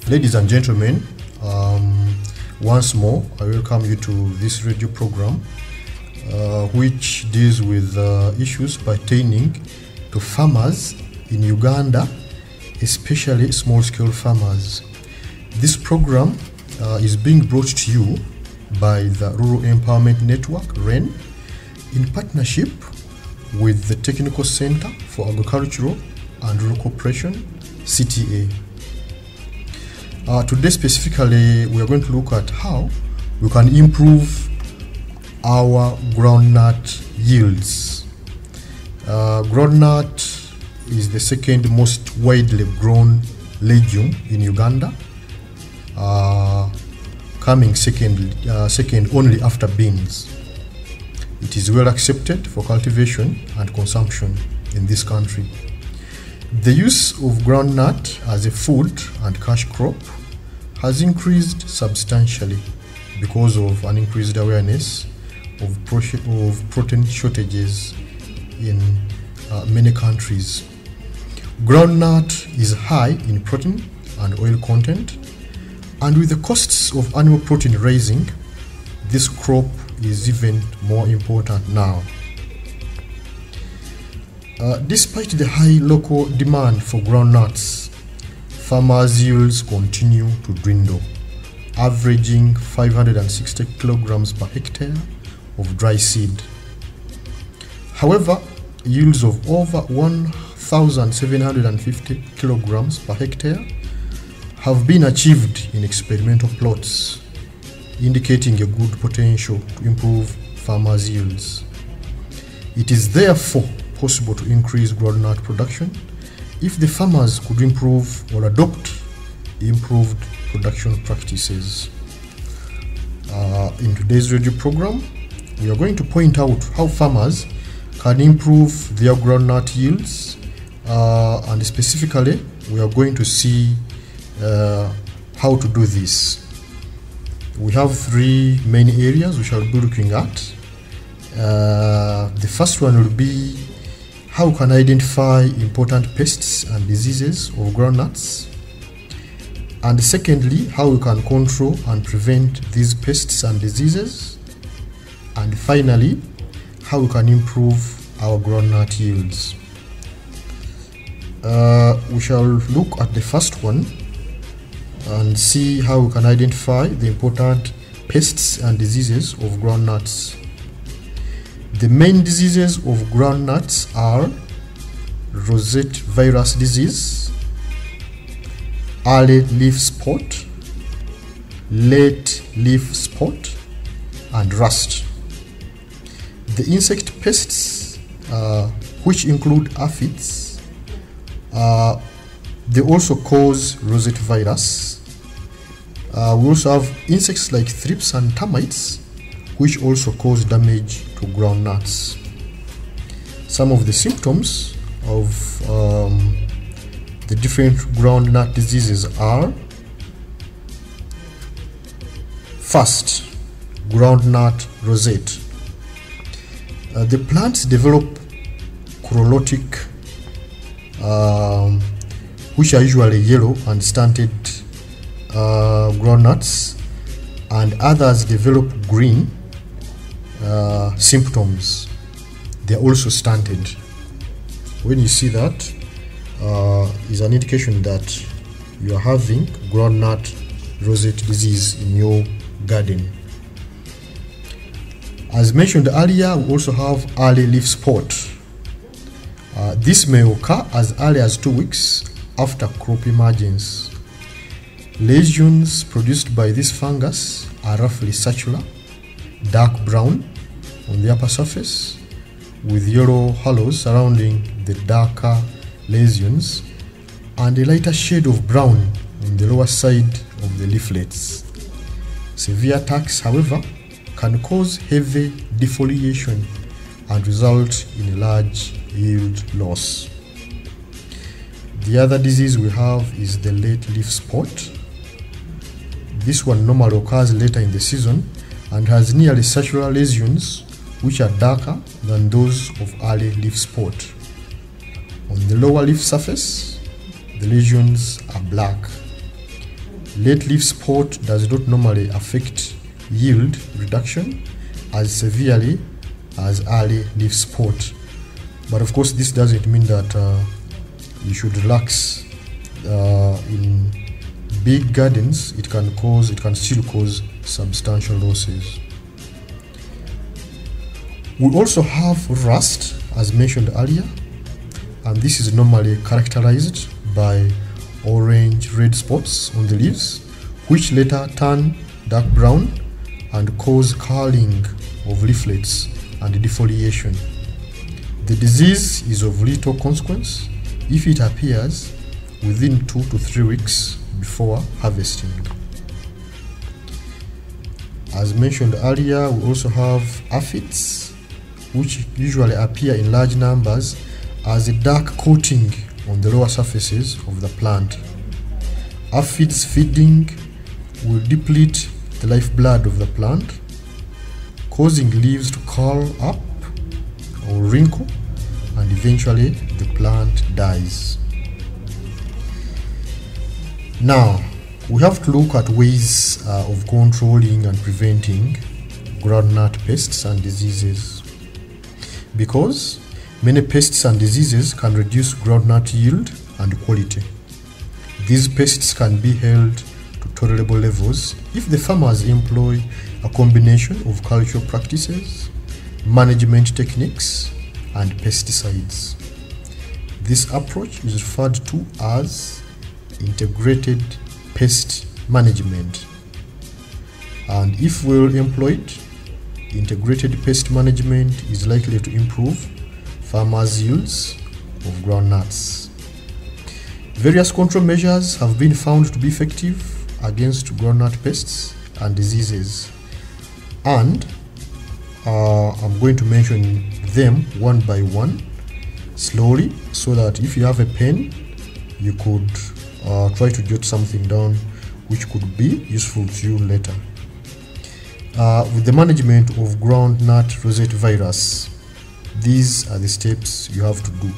Ladies and gentlemen, once more I welcome you to this radio program which deals with issues pertaining to farmers in Uganda, especially small-scale farmers. This program is being brought to you by the Rural Empowerment Network, REN, in partnership with the Technical Center for Agricultural and Rural Cooperation, CTA. Today specifically, we are going to look at how we can improve our groundnut yields. Groundnut is the second most widely grown legume in Uganda, coming second only after beans. It is well accepted for cultivation and consumption in this country. The use of groundnut as a food and cash crop has increased substantially because of an increased awareness of protein shortages in many countries. Groundnut is high in protein and oil content, and with the costs of animal protein rising, this crop is even more important now. Despite the high local demand for groundnuts, farmers' yields continue to dwindle, averaging 560 kilograms per hectare of dry seed. However, yields of over 1,750 kilograms per hectare have been achieved in experimental plots, indicating a good potential to improve farmers' yields. It is therefore possible to increase groundnut production if the farmers could improve or adopt improved production practices. In today's radio program, we are going to point out how farmers can improve their groundnut yields, and specifically we are going to see how to do this. We have three main areas we shall be looking at. The first one will be how we can identify important pests and diseases of groundnuts, and secondly, how we can control and prevent these pests and diseases, and finally, how we can improve our groundnut yields. We shall look at the first one and see how we can identify the important pests and diseases of groundnuts. The main diseases of groundnuts are rosette virus disease, early leaf spot, late leaf spot, and rust. The insect pests, which include aphids, they also cause rosette virus. We also have insects like thrips and termites, which also cause damage to groundnuts. Some of the symptoms of the different groundnut diseases are: first, groundnut rosette. The plants develop chlorotic, which are usually yellow and stunted groundnuts, and others develop green symptoms. They are also stunted. When you see that, is an indication that you are having groundnut rosette disease in your garden. As mentioned earlier, we also have early leaf spot. This may occur as early as 2 weeks after crop emergence. Lesions produced by this fungus are roughly circular, dark brown on the upper surface, with yellow halos surrounding the darker lesions, and a lighter shade of brown on the lower side of the leaflets. Severe attacks, however, can cause heavy defoliation and result in a large yield loss. The other disease we have is the late leaf spot. This one normally occurs later in the season and has nearly circular lesions which are darker than those of early leaf spot. On the lower leaf surface, the lesions are black. Late leaf spot does not normally affect yield reduction as severely as early leaf spot, but of course this doesn't mean that you should relax. In big gardens it can still cause substantial losses. We also have rust, as mentioned earlier, and this is normally characterized by orange red spots on the leaves, which later turn dark brown and cause curling of leaflets and defoliation. The disease is of little consequence if it appears within 2 to 3 weeks before harvesting. As mentioned earlier, we also have aphids, which usually appear in large numbers as a dark coating on the lower surfaces of the plant. Aphids feeding will deplete the lifeblood of the plant, causing leaves to curl up or wrinkle, and eventually the plant dies. Now, we have to look at ways of controlling and preventing groundnut pests and diseases, because many pests and diseases can reduce groundnut yield and quality. These pests can be held to tolerable levels if the farmers employ a combination of cultural practices, management techniques, and pesticides. This approach is referred to as integrated pest management, and if well employed, integrated pest management is likely to improve farmers' yields of groundnuts. Various control measures have been found to be effective against groundnut pests and diseases, and I'm going to mention them one by one slowly, so that if you have a pen you could try to jot something down which could be useful to you later. With the management of groundnut rosette virus, these are the steps you have to do.